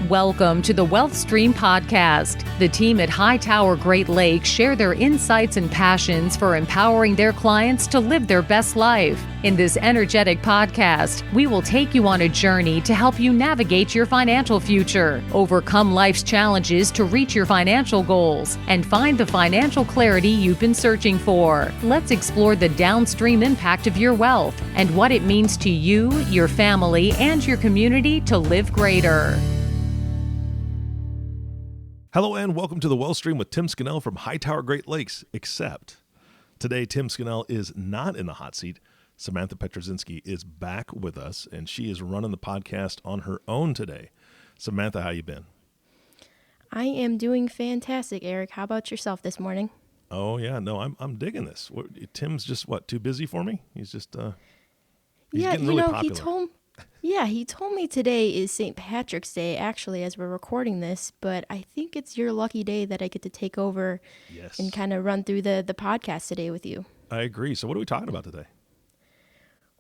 Welcome to the Wealth Stream Podcast. The team at Hightower Great Lakes share their insights and passions for empowering their clients to live their best life. In this energetic podcast, we will take you on a journey to help you navigate your financial future, overcome life's challenges to reach your financial goals, and find the financial clarity you've been searching for. Let's explore the downstream impact of your wealth and what it means to you, your family, and your community to live greater. Hello and welcome to the Wealth Stream with Tim Scannell from Hightower Great Lakes, except today Tim Scannell is not in the hot seat. Samantha Pietruszynski is back with us, and she is running the podcast on her own today. Samantha, how you been? I am doing fantastic, Eric. How about yourself this morning? Oh, yeah. No, I'm digging this. Tim's just, too busy for me? He's just, he's getting really popular. He told me today is St. Patrick's Day, actually, as we're recording this, but I think it's your lucky day that I get to take over and kind of run through the podcast today with you. I agree. So what are we talking about today?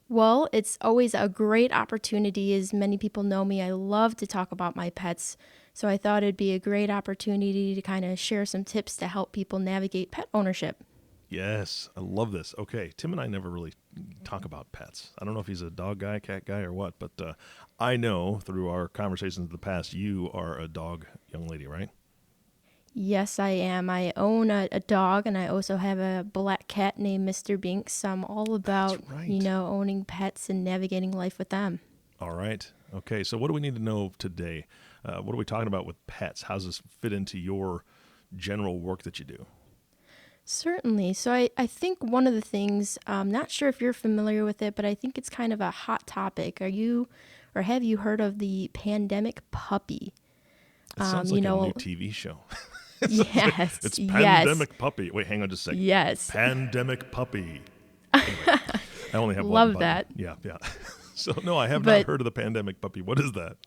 Well, it's always a great opportunity. As many people know me, I love to talk about my pets. So I thought it'd be a great opportunity to kind of share some tips to help people navigate pet ownership. Yes, I love this. Okay, Tim and I never really talk about pets. I don't know if he's a dog guy, cat guy, or what, but I know through our conversations in the past, you are a dog young lady, right? Yes, I am. I own a dog, and I also have a black cat named Mr. Binks. So I'm all about, owning pets and navigating life with them. All right. Okay, so what do we need to know today? What are we talking about with pets? How does this fit into your general work that you do? Certainly. So I think one of the things, I'm not sure if you're familiar with it, but I think it's kind of a hot topic. Have you heard of the pandemic puppy? It sounds like a new TV show. Yes. It's Pandemic Puppy. Wait, hang on just a second. Yes. Pandemic Puppy. Anyway, I only have Love one button. that. Yeah. So, no, I have not heard of the Pandemic Puppy. What is that?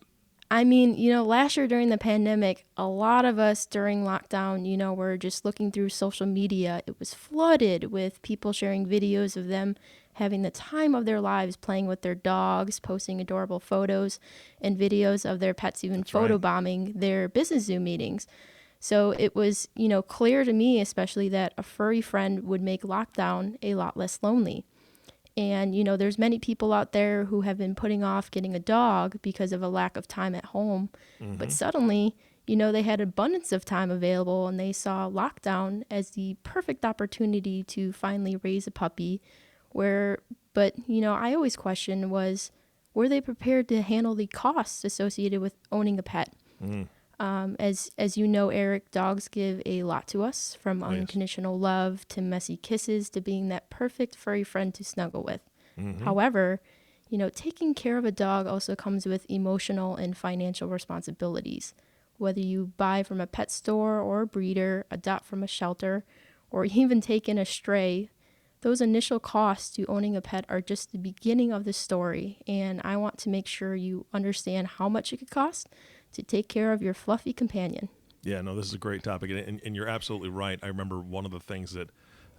I mean, last year during the pandemic, a lot of us during lockdown, were just looking through social media. It was flooded with people sharing videos of them having the time of their lives playing with their dogs, posting adorable photos and videos of their pets, even photobombing their business Zoom meetings. So it was, clear to me, especially, that a furry friend would make lockdown a lot less lonely. And, there's many people out there who have been putting off getting a dog because of a lack of time at home. Mm-hmm. But suddenly, they had abundance of time available, and they saw lockdown as the perfect opportunity to finally raise a puppy. But I always question were they prepared to handle the costs associated with owning a pet? Mm. As you know, Eric, dogs give a lot to us, from unconditional love to messy kisses to being that perfect furry friend to snuggle with. Mm-hmm. However, taking care of a dog also comes with emotional and financial responsibilities. Whether you buy from a pet store or a breeder, adopt from a shelter, or even take in a stray, those initial costs to owning a pet are just the beginning of the story. And I want to make sure you understand how much it could cost to take care of your fluffy companion. Yeah, no, this is a great topic, and you're absolutely right. I remember one of the things that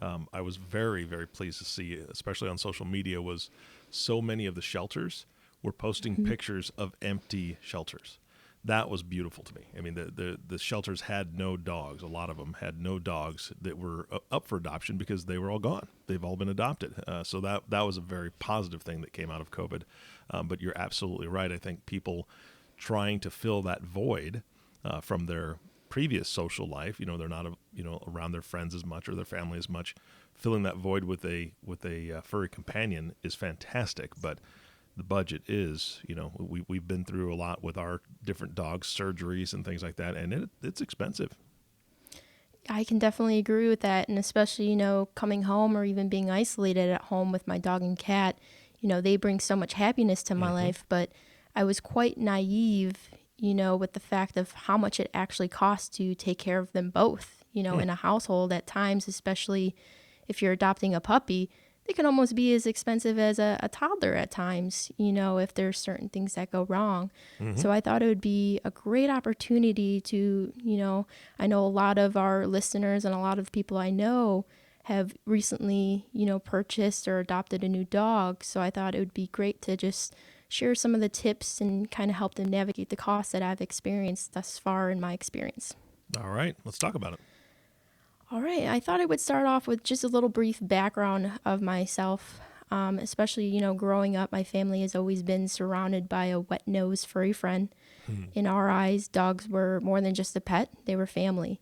I was very, very pleased to see, especially on social media, was so many of the shelters were posting pictures of empty shelters. That was beautiful to me. I mean, the shelters had no dogs. A lot of them had no dogs that were up for adoption because they were all gone. They've all been adopted. So that was a very positive thing that came out of COVID. But you're absolutely right. I think people trying to fill that void from their previous social life, they're not around their friends as much or their family as much. Filling that void with a furry companion is fantastic, but the budget is, we've been through a lot with our different dogs, surgeries and things like that, and it's expensive. I can definitely agree with that, and especially, coming home or even being isolated at home with my dog and cat, they bring so much happiness to my life, but I was quite naive, with the fact of how much it actually costs to take care of them both, in a household at times, especially if you're adopting a puppy. They can almost be as expensive as a toddler at times, if there's certain things that go wrong. Mm-hmm. So I thought it would be a great opportunity to, I know a lot of our listeners and a lot of people I know have recently, purchased or adopted a new dog. So I thought it would be great to just share some of the tips and kind of help them navigate the costs that I've experienced thus far in my experience. All right, let's talk about it. All right, I thought I would start off with just a little brief background of myself. Especially, growing up, my family has always been surrounded by a wet-nosed furry friend. In our eyes, dogs were more than just a pet, they were family.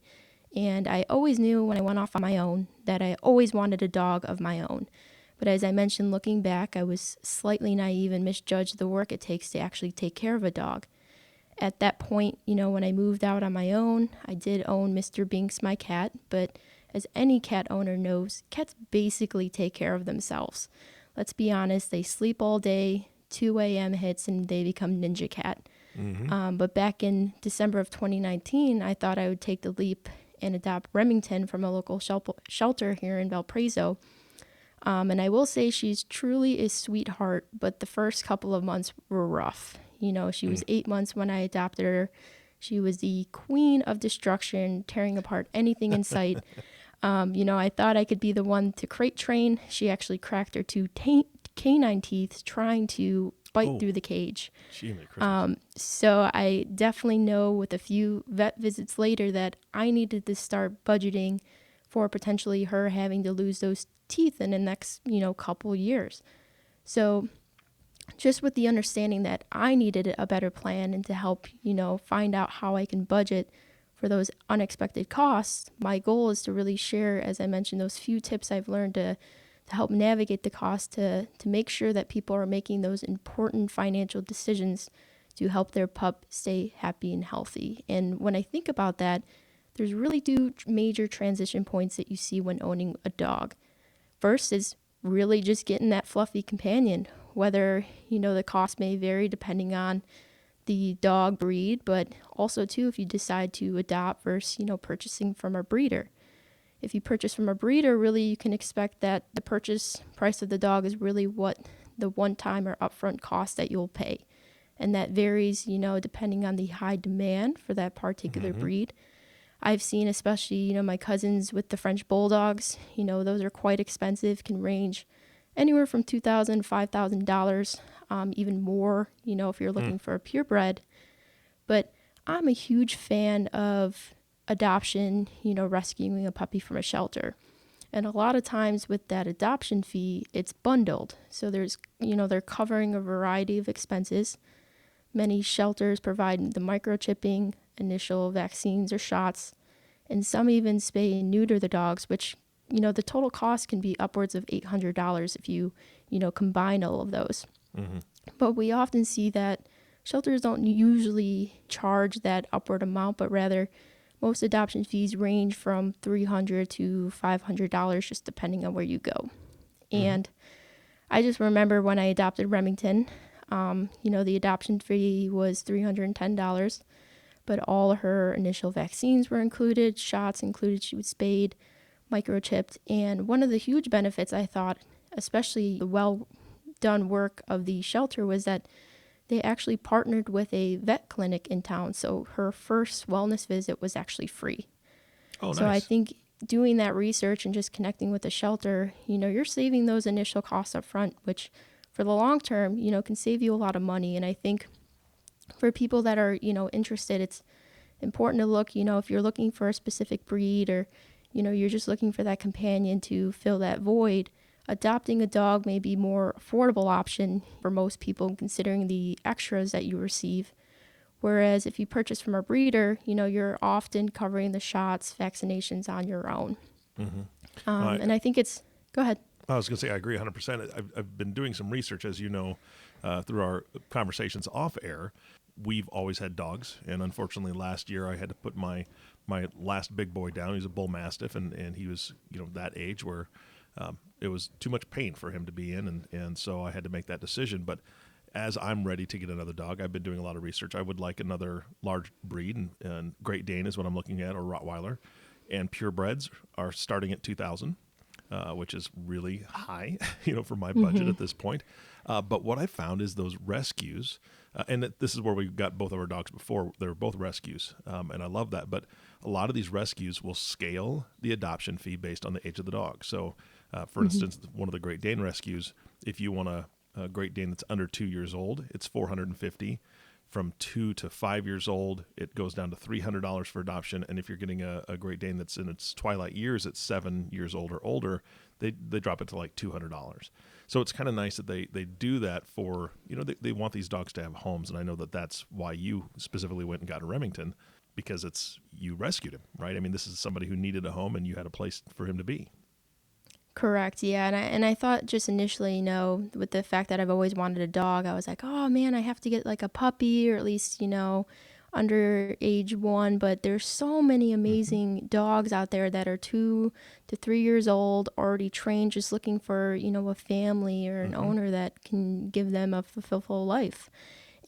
And I always knew when I went off on my own that I always wanted a dog of my own. But as I mentioned, looking back, I was slightly naive and misjudged the work it takes to actually take care of a dog. At that point, when I moved out on my own, I did own Mr. Binks, my cat, but as any cat owner knows, cats basically take care of themselves. Let's be honest, they sleep all day, 2 a.m. hits, and they become ninja cat. But back in December of 2019, I thought I would take the leap and adopt Remington from a local shelter here in Valparaiso. And I will say she's truly a sweetheart, but the first couple of months were rough. She was 8 months when I adopted her. She was the queen of destruction, tearing apart anything in sight. I thought I could be the one to crate train. She actually cracked her 2 canine teeth trying to bite through the cage. So I definitely know with a few vet visits later that I needed to start budgeting for potentially her having to lose those teeth in the next, couple years. So just with the understanding that I needed a better plan and to help, find out how I can budget for those unexpected costs, my goal is to really share, as I mentioned, those few tips I've learned to help navigate the cost to make sure that people are making those important financial decisions to help their pup stay happy and healthy. And when I think about that, there's really 2 major transition points that you see when owning a dog. First is really just getting that fluffy companion, whether, the cost may vary depending on the dog breed, but also too if you decide to adopt versus, purchasing from a breeder. If you purchase from a breeder, really you can expect that the purchase price of the dog is really what the one-time or upfront cost that you'll pay. And that varies, depending on the high demand for that particular breed. I've seen especially, my cousins with the French Bulldogs, those are quite expensive, can range anywhere from $2,000, $5,000, even more, if you're looking for a purebred. But I'm a huge fan of adoption, rescuing a puppy from a shelter. And a lot of times with that adoption fee, it's bundled. So there's, they're covering a variety of expenses. Many shelters provide the microchipping, initial vaccines or shots, and some even spay and neuter the dogs, which, the total cost can be upwards of $800 if you, combine all of those. But we often see that shelters don't usually charge that upward amount, but rather most adoption fees range from $300 to $500, just depending on where you go. And I just remember when I adopted Remington, the adoption fee was $310, but all her initial vaccines were included, shots included, she was spayed, microchipped. And one of the huge benefits I thought, especially the well done work of the shelter, was that they actually partnered with a vet clinic in town. So her first wellness visit was actually free. Oh, so nice. I think doing that research and just connecting with the shelter, you're saving those initial costs up front, which for the long term, can save you a lot of money. And I think for people that are, interested, it's important to look, if you're looking for a specific breed or, you're just looking for that companion to fill that void, adopting a dog may be a more affordable option for most people considering the extras that you receive. Whereas if you purchase from a breeder, you're often covering the shots, vaccinations on your own. And I think go ahead. I was going to say, I agree 100%. I've been doing some research, as you know, through our conversations off air. We've always had dogs, and unfortunately last year I had to put my last big boy down. He's a bull mastiff, and he was, that age where it was too much pain for him to be in, and so I had to make that decision. But as I'm ready to get another dog, I've been doing a lot of research. I would like another large breed, and Great Dane is what I'm looking at, or Rottweiler. And purebreds are starting at $2,000, which is really high, for my budget at this point. But what I found is those rescues, and this is where we got both of our dogs before. They were both rescues, and I love that. But a lot of these rescues will scale the adoption fee based on the age of the dog. So, for instance, one of the Great Dane rescues, if you want to a Great Dane that's under 2 years old, it's $450. From 2 to 5 years old, it goes down to $300 for adoption. And if you're getting a Great Dane that's in its twilight years, at 7 years old or older, they drop it to like $200. So it's kind of nice that they do that for, they want these dogs to have homes. And I know that that's why you specifically went and got a Remington, because you rescued him, right? I mean, this is somebody who needed a home and you had a place for him to be. Correct. Yeah. And I thought just initially, with the fact that I've always wanted a dog, I was like, oh man, I have to get like a puppy, or at least, under age 1. But there's so many amazing dogs out there that are 2 to 3 years old, already trained, just looking for, a family or an owner that can give them a fulfilled life.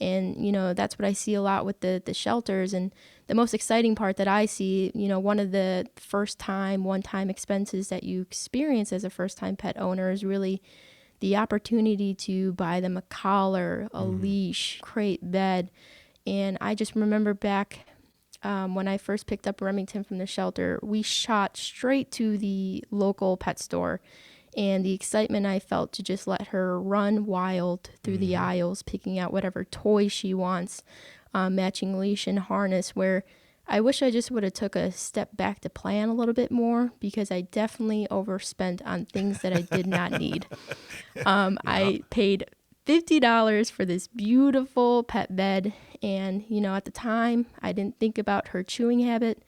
And, that's what I see a lot with the shelters. And the most exciting part that I see, one of the one-time expenses that you experience as a first-time pet owner is really the opportunity to buy them a collar, a leash, crate, bed. And I just remember back when I first picked up Remington from the shelter, we shot straight to the local pet store. And the excitement I felt to just let her run wild through the aisles, picking out whatever toy she wants, matching leash and harness, where I wish I just would have took a step back to plan a little bit more, because I definitely overspent on things that I did not need. I paid $50 for this beautiful pet bed. And, at the time, I didn't think about her chewing habit.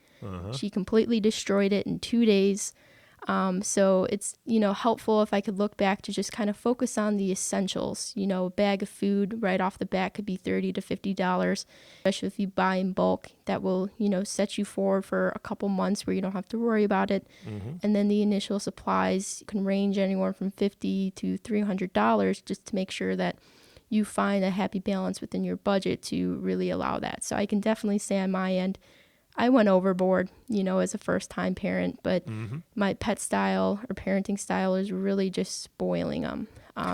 She completely destroyed it in 2 days. So it's, helpful if I could look back to just kind of focus on the essentials. A bag of food right off the bat could be $30 to $50, especially if you buy in bulk. That will, set you forward for a couple months where you don't have to worry about it. And then the initial supplies can range anywhere from $50 to $300, just to make sure that you find a happy balance within your budget to really allow that. So I can definitely say on my end, I went overboard, as a first-time parent, but my pet style or parenting style is really just spoiling them.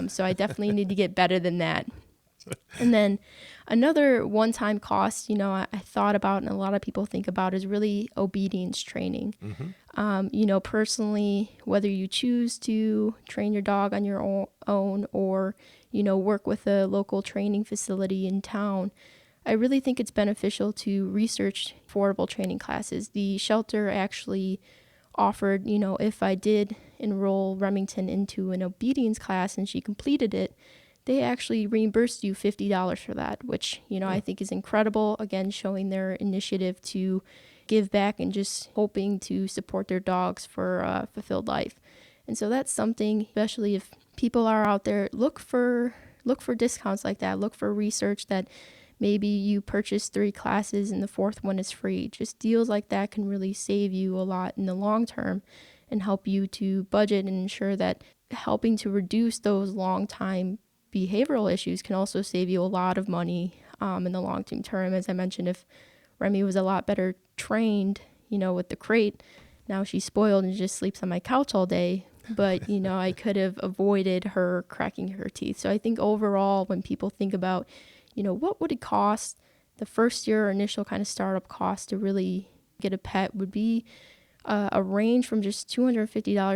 So I definitely need to get better than that. And then another one-time cost, I thought about, and a lot of people think about, is really obedience training. Personally, whether you choose to train your dog on your own or, work with a local training facility in town, I really think it's beneficial to research affordable training classes. The shelter actually offered, if I did enroll Remington into an obedience class and she completed it, they actually reimbursed you $50 for that, which, I think is incredible. Again, showing their initiative to give back and just hoping to support their dogs for a fulfilled life. And so that's something, especially if people are out there, look for discounts like that. Look for research that maybe you purchase 3 classes and the 4th one is free. Just deals like that can really save you a lot in the long term and help you to budget and ensure that helping to reduce those long-time behavioral issues can also save you a lot of money in the long-term term. As I mentioned, if Remy was a lot better trained, with the crate, now she's spoiled and just sleeps on my couch all day. But, I could have avoided her cracking her teeth. So I think overall, when people think about, what would it cost, the first year or initial kind of startup cost to really get a pet would be a range from just $250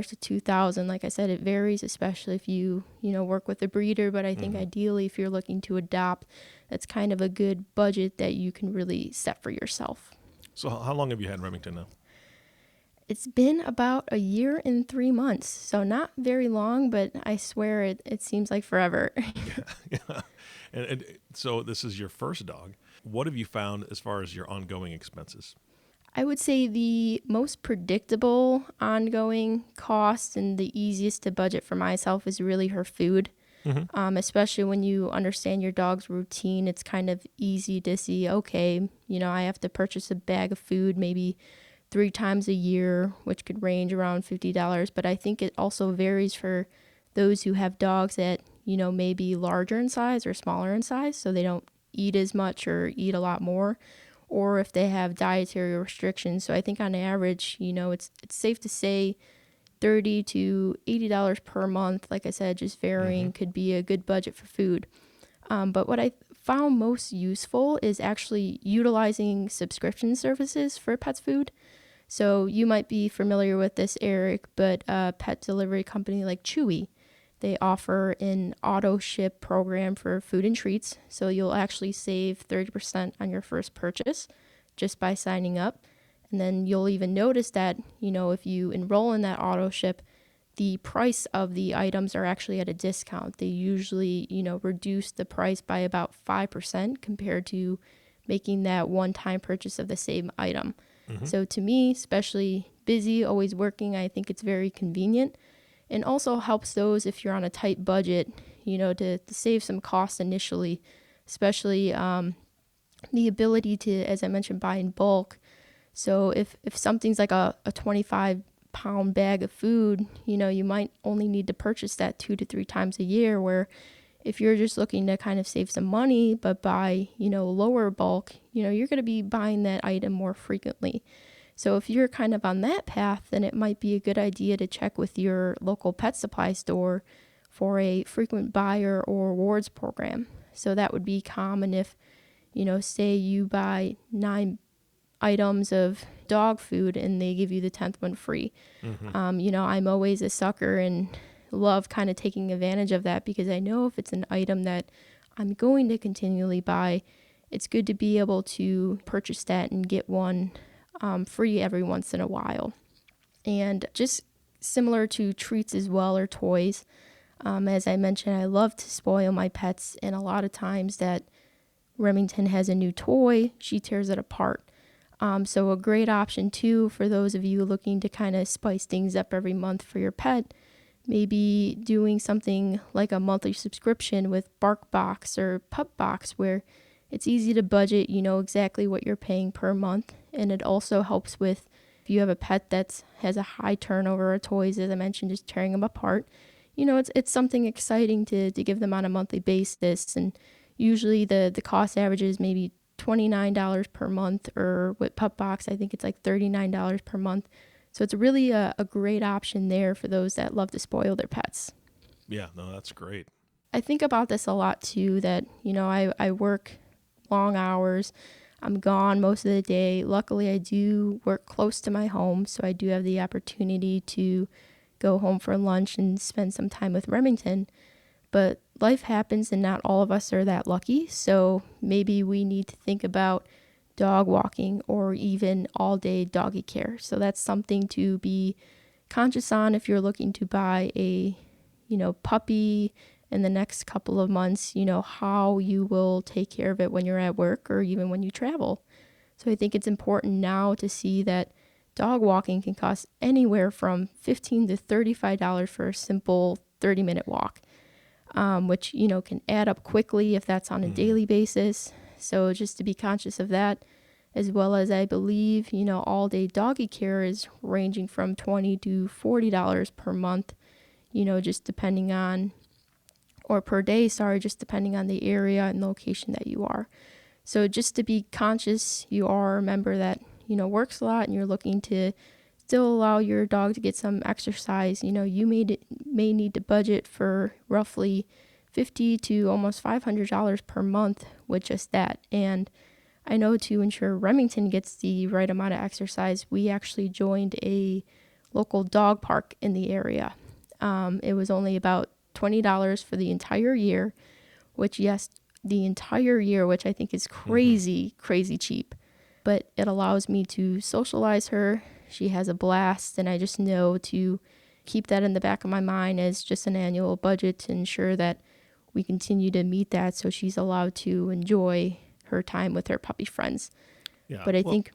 to $2,000. Like I said, it varies, especially if you work with a breeder. But I think ideally, if you're looking to adopt, that's kind of a good budget that you can really set for yourself. So how long have you had Remington now? It's been about a year and 3 months, so not very long, but I swear it seems like forever. Yeah. And so this is your first dog. What have you found as far as your ongoing expenses? I would say the most predictable ongoing cost and the easiest to budget for myself is really her food. Especially when you understand your dog's routine, it's kind of easy to see, okay, I have to purchase a bag of food maybe 3 times a year, which could range around $50. But I think it also varies for those who have dogs that, may be larger in size or smaller in size, so they don't eat as much or eat a lot more, or if they have dietary restrictions. So I think on average, it's safe to say $30 to $80 per month, like I said, just varying, could be a good budget for food. But what I found most useful is actually utilizing subscription services for pet's food. So you might be familiar with this, Eric, but a pet delivery company like Chewy They offer an auto ship program for food and treats. So you'll actually save 30% on your first purchase just by signing up. And then you'll even notice that, if you enroll in that auto ship, the price of the items are actually at a discount. They usually, reduce the price by about 5% compared to making that one-time purchase of the same item. So to me, especially busy, always working, I think it's very convenient, and also helps those if you're on a tight budget, to save some costs initially, especially the ability to, as I mentioned, buy in bulk. So if something's like a 25-pound bag of food, you might only need to purchase that 2 to 3 times a year, where if you're just looking to kind of save some money but buy, lower bulk, you're going to be buying that item more frequently. So if you're kind of on that path, then it might be a good idea to check with your local pet supply store for a frequent buyer or rewards program. So that would be common if, say you buy 9 items of dog food and they give you the 10th one free. I'm always a sucker and love kind of taking advantage of that, because I know if it's an item that I'm going to continually buy, it's good to be able to purchase that and get one free every once in a while. And just similar to treats as well, or toys, as I mentioned, I love to spoil my pets, and a lot of times that Remington has a new toy, she tears it apart. So a great option too for those of you looking to kind of spice things up every month for your pet, maybe doing something like a monthly subscription with BarkBox or PupBox, where it's easy to budget, exactly what you're paying per month. And it also helps with, if you have a pet that has a high turnover of toys, as I mentioned, just tearing them apart, it's something exciting to give them on a monthly basis. And usually the cost averages maybe $29 per month, or with PupBox, I think it's like $39 per month. So it's really a great option there for those that love to spoil their pets. Yeah, no, that's great. I think about this a lot too, that, I work long hours. I'm gone most of the day. Luckily, I do work close to my home, so I do have the opportunity to go home for lunch and spend some time with Remington. But life happens and not all of us are that lucky. So maybe we need to think about dog walking or even all-day doggy care. So that's something to be conscious on if you're looking to buy a, puppy in the next couple of months, how you will take care of it when you're at work or even when you travel. So I think it's important now to see that dog walking can cost anywhere from $15 to $35 for a simple 30-minute walk, which, can add up quickly if that's on a daily basis. So just to be conscious of that, as well as I believe, all-day doggy care is ranging from $20 to $40 per month, just depending on, or per day, just depending on the area and location that you are. So just to be conscious, you are a member that, works a lot and you're looking to still allow your dog to get some exercise. You may need to budget for roughly $50 to almost $500 per month with just that. And I know to ensure Remington gets the right amount of exercise, we actually joined a local dog park in the area. It was only about $20 for the entire year, which, yes, the entire year, which I think is crazy cheap. But it allows me to socialize her. She has a blast, and I just know to keep that in the back of my mind as just an annual budget to ensure that we continue to meet that so she's allowed to enjoy her time with her puppy friends. Yeah. But I think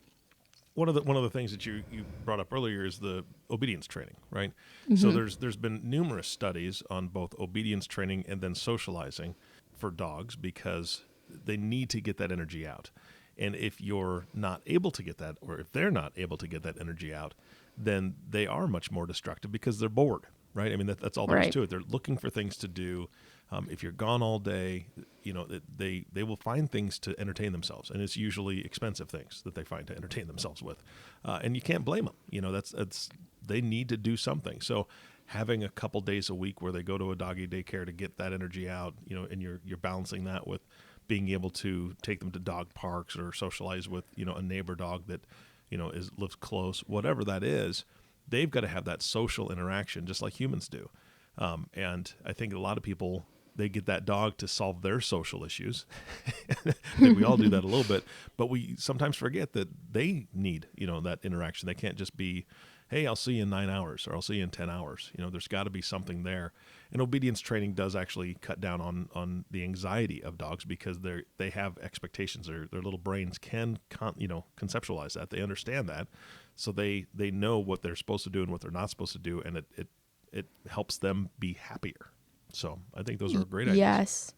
one of the things that you brought up earlier is the obedience training, right? So there's been numerous studies on both obedience training and then socializing for dogs, because they need to get that energy out. And if you're not able to get that, or if they're not able to get that energy out, then they are much more destructive because they're bored, right? I mean, that's all there is to it. They're looking for things to do. If you're gone all day, they will find things to entertain themselves, and it's usually expensive things that they find to entertain themselves with. And you can't blame them. That's they need to do something. So having a couple days a week where they go to a doggy daycare to get that energy out, and you're balancing that with being able to take them to dog parks or socialize with, a neighbor dog that, lives close, whatever that is, they've got to have that social interaction just like humans do. And I think a lot of people, they get that dog to solve their social issues. I think we all do that a little bit, but we sometimes forget that they need, that interaction. They can't just be, hey, I'll see you in 9 hours or I'll see you in 10 hours. There's got to be something there. And obedience training does actually cut down on the anxiety of dogs because they have expectations. Their little brains can conceptualize that. They understand that. So they know what they're supposed to do and what they're not supposed to do, and it helps them be happier. So I think those are great ideas. Yes.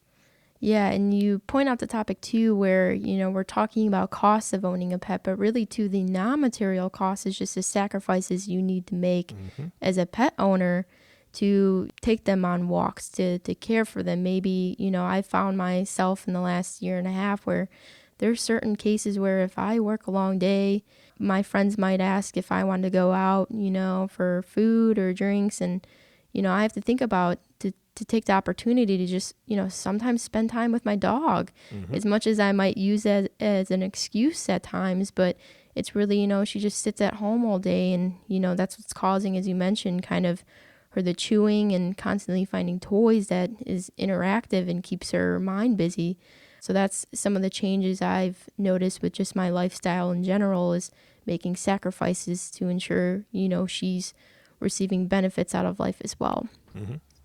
Yeah, and you point out the topic too where, we're talking about costs of owning a pet, but really too the non-material cost is just the sacrifices you need to make as a pet owner to take them on walks, to care for them. Maybe, I found myself in the last year and a half where there's certain cases where if I work a long day, my friends might ask if I want to go out, for food or drinks. And, I have to think about to take the opportunity to just, sometimes spend time with my dog as much as I might use as an excuse at times. But it's really, she just sits at home all day and, that's what's causing, as you mentioned, kind of her the chewing and constantly finding toys that is interactive and keeps her mind busy. So that's some of the changes I've noticed with just my lifestyle in general is making sacrifices to ensure, she's receiving benefits out of life as well.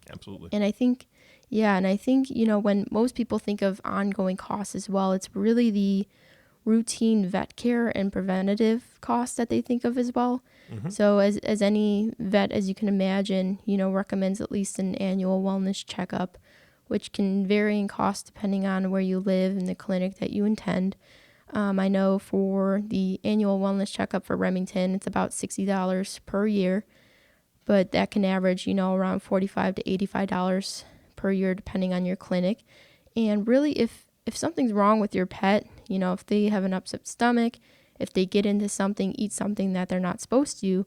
Absolutely. And I think, when most people think of ongoing costs as well, it's really the routine vet care and preventative costs that they think of as well. So as any vet, as you can imagine, recommends at least an annual wellness checkup, which can vary in cost depending on where you live and the clinic that you attend. I know for the annual wellness checkup for Remington, it's about $60 per year. But that can average, around $45 to $85 per year, depending on your clinic. And really, if something's wrong with your pet, if they have an upset stomach, if they get into something, eat something that they're not supposed to,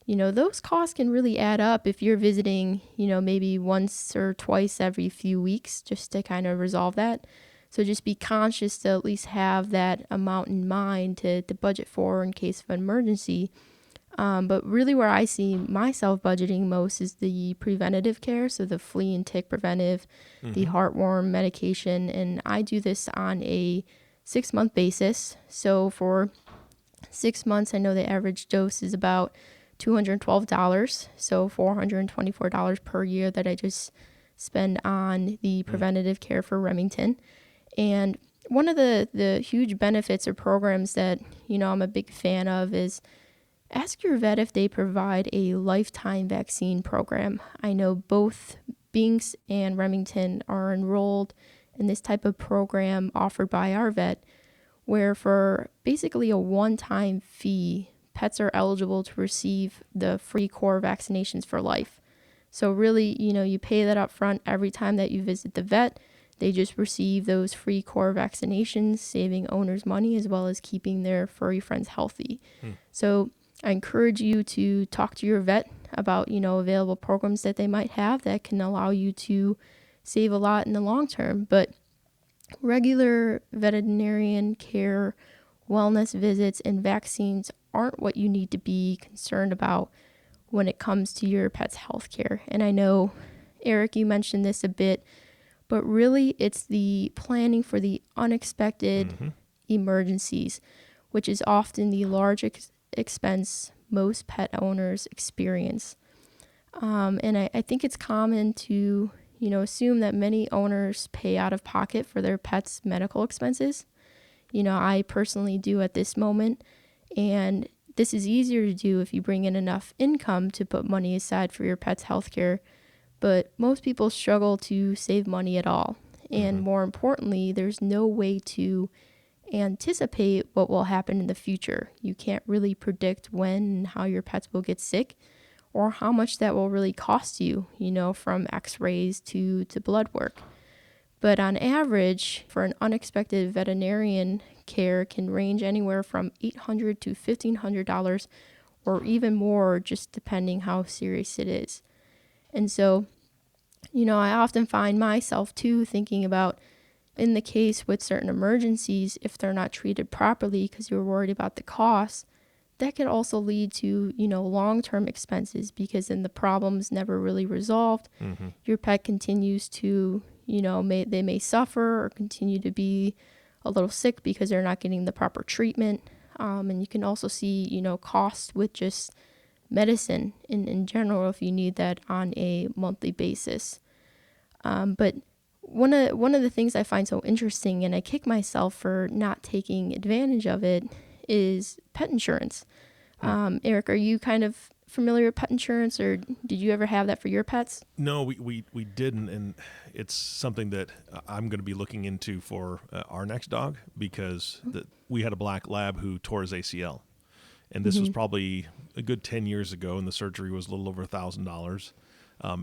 those costs can really add up if you're visiting, maybe once or twice every few weeks just to kind of resolve that. So just be conscious to at least have that amount in mind to budget for in case of an emergency. But really where I see myself budgeting most is the preventative care, so the flea and tick preventive, the heartworm medication, and I do this on a 6-month basis. So for 6 months, I know the average dose is about $212, so $424 per year that I just spend on the preventative care for Remington. And one of the huge benefits or programs that, I'm a big fan of is ask your vet if they provide a lifetime vaccine program. I know both Binks and Remington are enrolled in this type of program offered by our vet, where for basically a one-time fee, pets are eligible to receive the free core vaccinations for life. So really, you pay that up front every time that you visit the vet. They just receive those free core vaccinations, saving owners money as well as keeping their furry friends healthy. So I encourage you to talk to your vet about, available programs that they might have that can allow you to save a lot in the long term. But regular veterinarian care, wellness visits, and vaccines aren't what you need to be concerned about when it comes to your pet's health care. And I know, Eric, you mentioned this a bit, but really it's the planning for the unexpected emergencies, which is often the large expense most pet owners experience. And I think it's common to, assume that many owners pay out of pocket for their pets' medical expenses. I personally do at this moment, and this is easier to do if you bring in enough income to put money aside for your pet's healthcare, but most people struggle to save money at all. And more importantly, there's no way to anticipate what will happen in the future. You can't really predict when and how your pets will get sick or how much that will really cost you, from x-rays to blood work. But on average, for an unexpected veterinarian care can range anywhere from $800 to $1,500 or even more, just depending how serious it is. And so, I often find myself too thinking about, in the case with certain emergencies, if they're not treated properly because you're worried about the cost, that could also lead to, long-term expenses, because then the problem's never really resolved. Your pet continues to, they may suffer or continue to be a little sick because they're not getting the proper treatment. And you can also see, costs with just medicine in general if you need that on a monthly basis. But one of the things I find so interesting, and I kick myself for not taking advantage of it, is pet insurance. Eric, are you kind of familiar with pet insurance, or did you ever have that for your pets? No, we didn't, and it's something that I'm going to be looking into for our next dog, because we had a black lab who tore his ACL, and this was probably a good 10 years ago, and the surgery was a little over $1,000.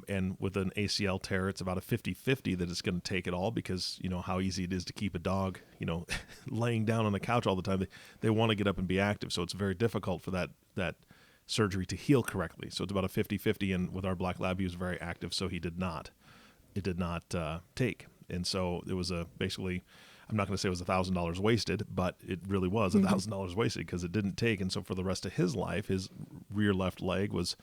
And with an ACL tear, it's about a 50-50 that it's going to take it all, because how easy it is to keep a dog, laying down on the couch all the time. They want to get up and be active, so it's very difficult for that surgery to heal correctly. So it's about a 50-50, and with our black lab, he was very active, so it did not take. And so it was basically, I'm not going to say it was $1,000 wasted, but it really was $1,000 wasted, because it didn't take. And so for the rest of his life, his rear left leg was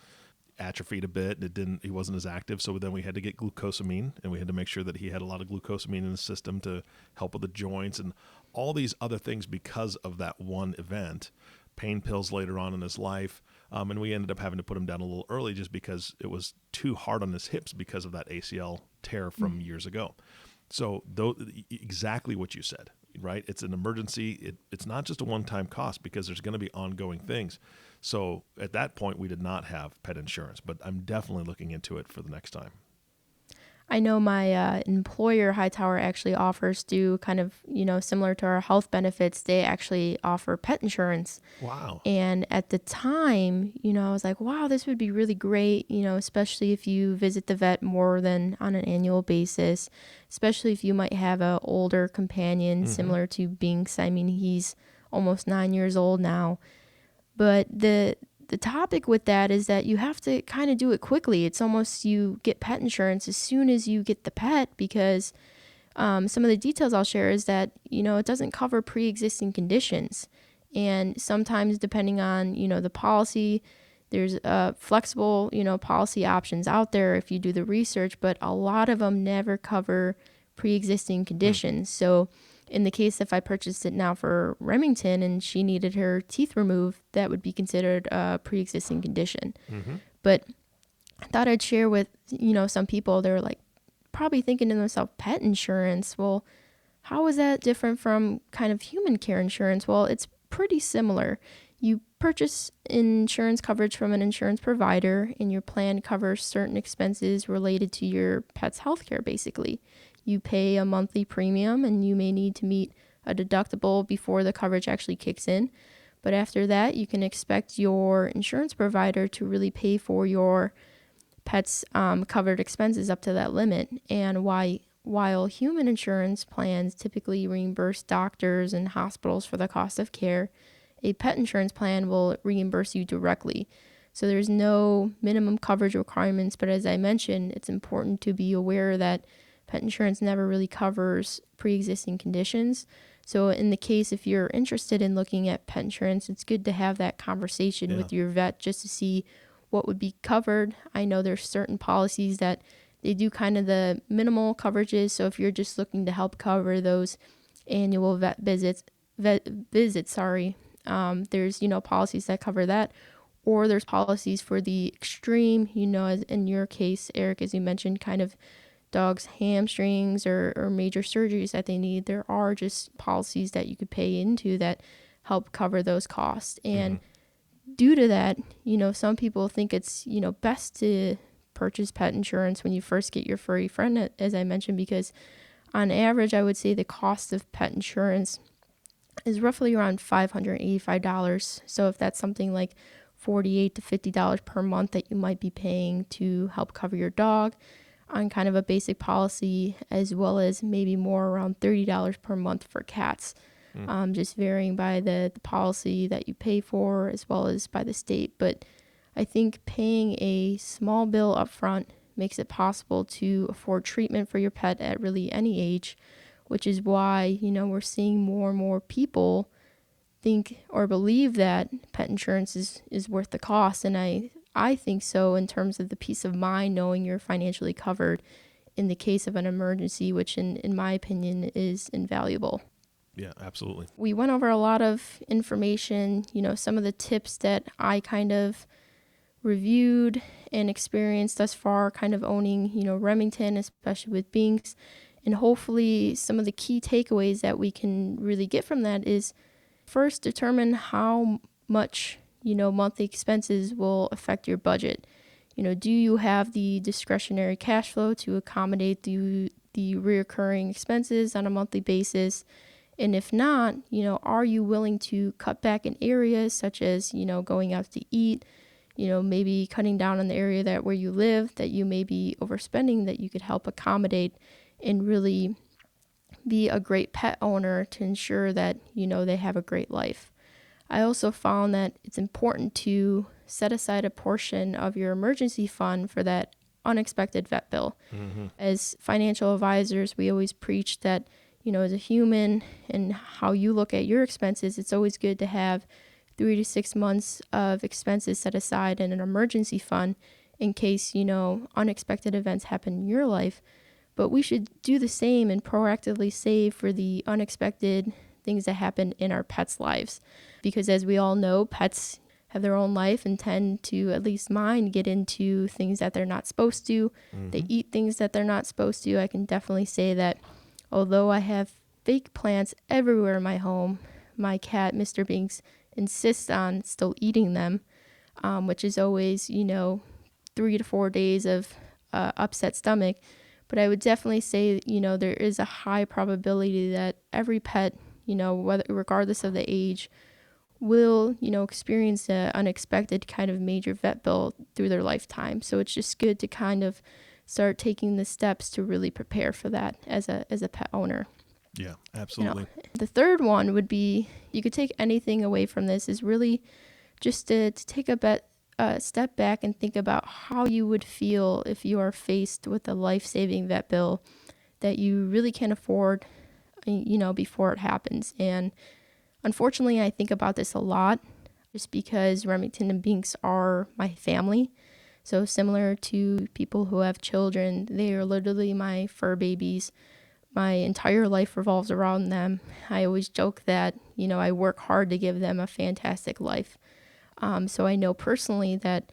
atrophied a bit. He wasn't as active. So then we had to get glucosamine, and we had to make sure that he had a lot of glucosamine in his system to help with the joints and all these other things because of that one event. Pain pills later on in his life. And we ended up having to put him down a little early, just because it was too hard on his hips because of that ACL tear from years ago. So exactly what you said, right? It's an emergency. It's not just a one-time cost, because there's going to be ongoing things. So at that point, we did not have pet insurance, but I'm definitely looking into it for the next time. I know my employer, Hightower, actually offers to kind of, similar to our health benefits, they actually offer pet insurance. Wow. And at the time, I was like, wow, this would be really great, especially if you visit the vet more than on an annual basis, especially if you might have an older companion, similar to Binks. I mean, he's almost 9 years old now. But the topic with that is that you have to kind of do it quickly. It's almost you get pet insurance as soon as you get the pet, because some of the details I'll share is that, it doesn't cover pre-existing conditions. And sometimes, depending on, the policy, there's flexible, policy options out there if you do the research, but a lot of them never cover pre-existing conditions. So in the case if I purchased it now for Remington and she needed her teeth removed, that would be considered a pre-existing condition. But I thought I'd share with, some people, they're like probably thinking to themselves, pet insurance, well, how is that different from kind of human care insurance? Well, it's pretty similar. You purchase insurance coverage from an insurance provider, and your plan covers certain expenses related to your pet's health care, basically. You pay a monthly premium, and you may need to meet a deductible before the coverage actually kicks in. But after that, you can expect your insurance provider to really pay for your pet's covered expenses up to that limit. And while human insurance plans typically reimburse doctors and hospitals for the cost of care, a pet insurance plan will reimburse you directly. So there's no minimum coverage requirements, but as I mentioned, it's important to be aware that pet insurance never really covers pre-existing conditions. So in the case, if you're interested in looking at pet insurance, it's good to have that conversation with your vet just to see what would be covered. I know there's certain policies that they do kind of the minimal coverages. So if you're just looking to help cover those annual vet visits, there's, policies that cover that. Or there's policies for the extreme, as in your case, Eric, as you mentioned, kind of dogs' hamstrings or major surgeries that they need. There are just policies that you could pay into that help cover those costs. And due to that, some people think it's, best to purchase pet insurance when you first get your furry friend, as I mentioned, because on average, I would say the cost of pet insurance is roughly around $585. So if that's something like $48 to $50 per month that you might be paying to help cover your dog on kind of a basic policy, as well as maybe more around $30 per month for cats, just varying by the policy that you pay for as well as by the state. But I think paying a small bill up front makes it possible to afford treatment for your pet at really any age, which is why, we're seeing more and more people think or believe that pet insurance is worth the cost. And I think so in terms of the peace of mind knowing you're financially covered in the case of an emergency, which in my opinion is invaluable. Yeah, absolutely. We went over a lot of information, some of the tips that I kind of reviewed and experienced thus far, kind of owning, Remington, especially with Binks. And hopefully some of the key takeaways that we can really get from that is first determine how much, monthly expenses will affect your budget. Do you have the discretionary cash flow to accommodate the reoccurring expenses on a monthly basis? And if not, are you willing to cut back in areas such as, going out to eat, maybe cutting down on the area where you live that you may be overspending, that you could help accommodate and really be a great pet owner to ensure that, they have a great life. I also found that it's important to set aside a portion of your emergency fund for that unexpected vet bill. Mm-hmm. As financial advisors, we always preach that, as a human and how you look at your expenses, it's always good to have 3 to 6 months of expenses set aside in an emergency fund in case, unexpected events happen in your life. But we should do the same and proactively save for the unexpected things that happen in our pets' lives. Because as we all know, pets have their own life and tend to, at least mine, get into things that they're not supposed to. Mm-hmm. They eat things that they're not supposed to. I can definitely say that although I have fake plants everywhere in my home, my cat, Mr. Binks, insists on still eating them, which is always, 3 to 4 days of upset stomach. But I would definitely say, there is a high probability that every pet, regardless of the age, will, experience an unexpected kind of major vet bill through their lifetime. So it's just good to kind of start taking the steps to really prepare for that as a pet owner. Yeah, absolutely. The third one would be, you could take anything away from this, is really just to take a step back and think about how you would feel if you are faced with a life-saving vet bill that you really can't afford, before it happens. And unfortunately, I think about this a lot just because Remington and Binks are my family. So similar to people who have children, they are literally my fur babies. My entire life revolves around them. I always joke that, I work hard to give them a fantastic life. So I know personally that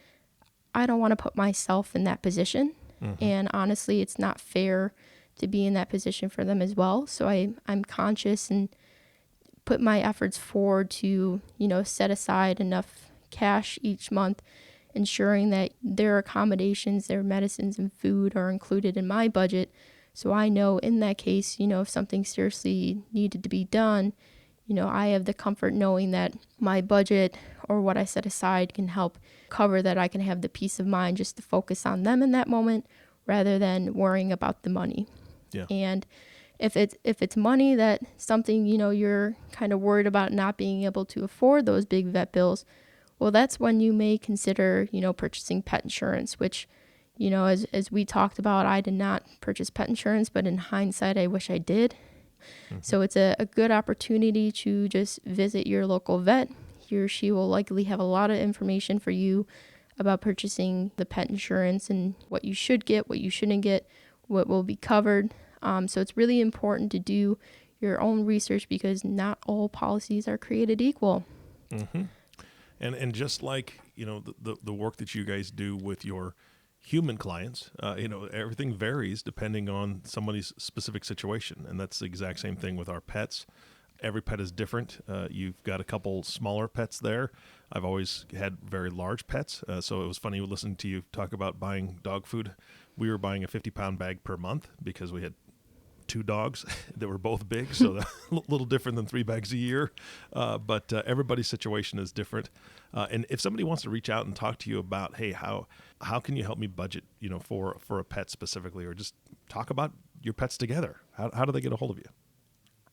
I don't want to put myself in that position. Mm-hmm. And honestly, it's not fair to be in that position for them as well. So I'm conscious and put my efforts forward to, set aside enough cash each month, ensuring that their accommodations, their medicines and food are included in my budget. So I know in that case, if something seriously needed to be done, I have the comfort knowing that my budget or what I set aside can help cover that. I can have the peace of mind just to focus on them in that moment rather than worrying about the money. Yeah. And if it's money that something, you're kind of worried about not being able to afford those big vet bills, well, that's when you may consider, purchasing pet insurance, which, as we talked about, I did not purchase pet insurance, but in hindsight, I wish I did. Mm-hmm. So it's a good opportunity to just visit your local vet. He or she will likely have a lot of information for you about purchasing the pet insurance and what you should get, what you shouldn't get, what will be covered. So it's really important to do your own research because not all policies are created equal. Mm-hmm. And just like, the work that you guys do with your human clients, everything varies depending on somebody's specific situation. And that's the exact same thing with our pets. Every pet is different. You've got a couple smaller pets there. I've always had very large pets. So it was funny listening to you talk about buying dog food. We were buying a 50-pound bag per month because we had 2 dogs that were both big, so a little different than 3 bags a year. But everybody's situation is different. And if somebody wants to reach out and talk to you about, hey, how can you help me budget, for a pet specifically, or just talk about your pets together, how do they get a hold of you?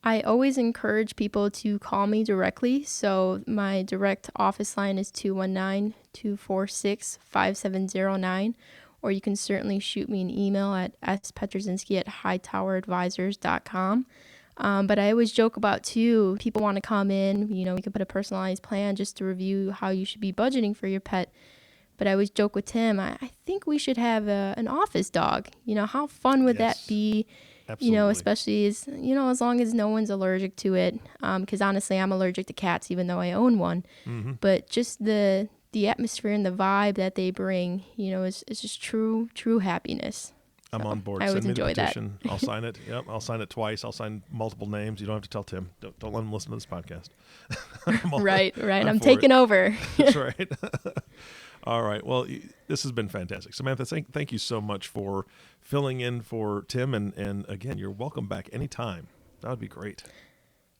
I always encourage people to call me directly. So my direct office line is 219-246-5709. Or you can certainly shoot me an email at spietruszynski@hightoweradvisors.com. But I always joke about too, people want to come in, we can put a personalized plan just to review how you should be budgeting for your pet. But I always joke with Tim, I think we should have an office dog. How fun would that be? Absolutely. Especially as long as no one's allergic to it. Because honestly, I'm allergic to cats, even though I own one. Mm-hmm. But just the atmosphere and the vibe that they bring, is just true happiness. I'm on board. I always Send me the enjoy that. petition. I'll sign it. Yep, I'll sign it twice. I'll sign multiple names. You don't have to tell Tim. Don't let him listen to this podcast. Right. I'm taking over. That's right. All right. Well, this has been fantastic. Samantha, thank you so much for filling in for Tim. And again, you're welcome back anytime. That would be great.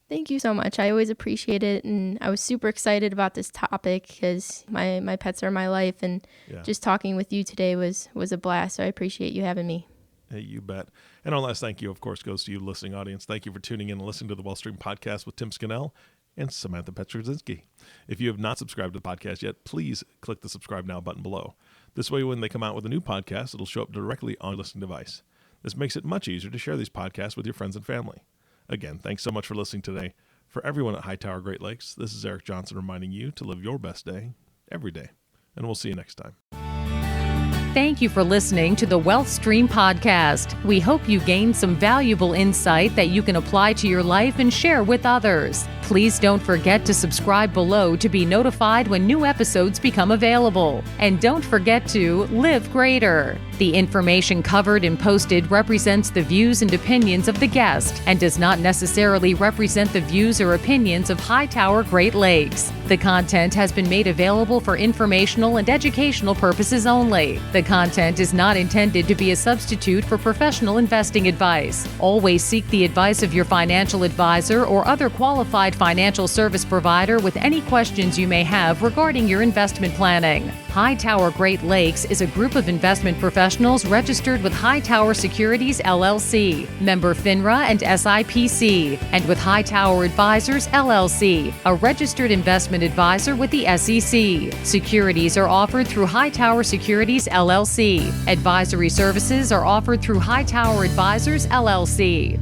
Thank you so much. I always appreciate it. And I was super excited about this topic because my pets are my life. And just talking with you today was a blast. So I appreciate you having me. Hey, you bet. And our last thank you, of course, goes to you, listening audience. Thank you for tuning in and listening to the Wellstream Podcast with Tim Scannell and Samantha Pietruszynski. If you have not subscribed to the podcast yet, please click the subscribe now button below. This way, when they come out with a new podcast, it'll show up directly on your listening device. This makes it much easier to share these podcasts with your friends and family. Again, thanks so much for listening today. For everyone at Hightower Great Lakes, this is Eric Johnson reminding you to live your best day every day. And we'll see you next time. Thank you for listening to the Wellstream Podcast. We hope you gained some valuable insight that you can apply to your life and share with others. Please don't forget to subscribe below to be notified when new episodes become available. And don't forget to live greater. The information covered and posted represents the views and opinions of the guest and does not necessarily represent the views or opinions of Hightower Great Lakes. The content has been made available for informational and educational purposes only. The content is not intended to be a substitute for professional investing advice. Always seek the advice of your financial advisor or other qualified financial service provider with any questions you may have regarding your investment planning. Hightower Great Lakes is a group of investment professionals registered with Hightower Securities, LLC, member FINRA and SIPC, and with Hightower Advisors, LLC, a registered investment advisor with the SEC. Securities are offered through Hightower Securities, LLC. Advisory services are offered through Hightower Advisors, LLC.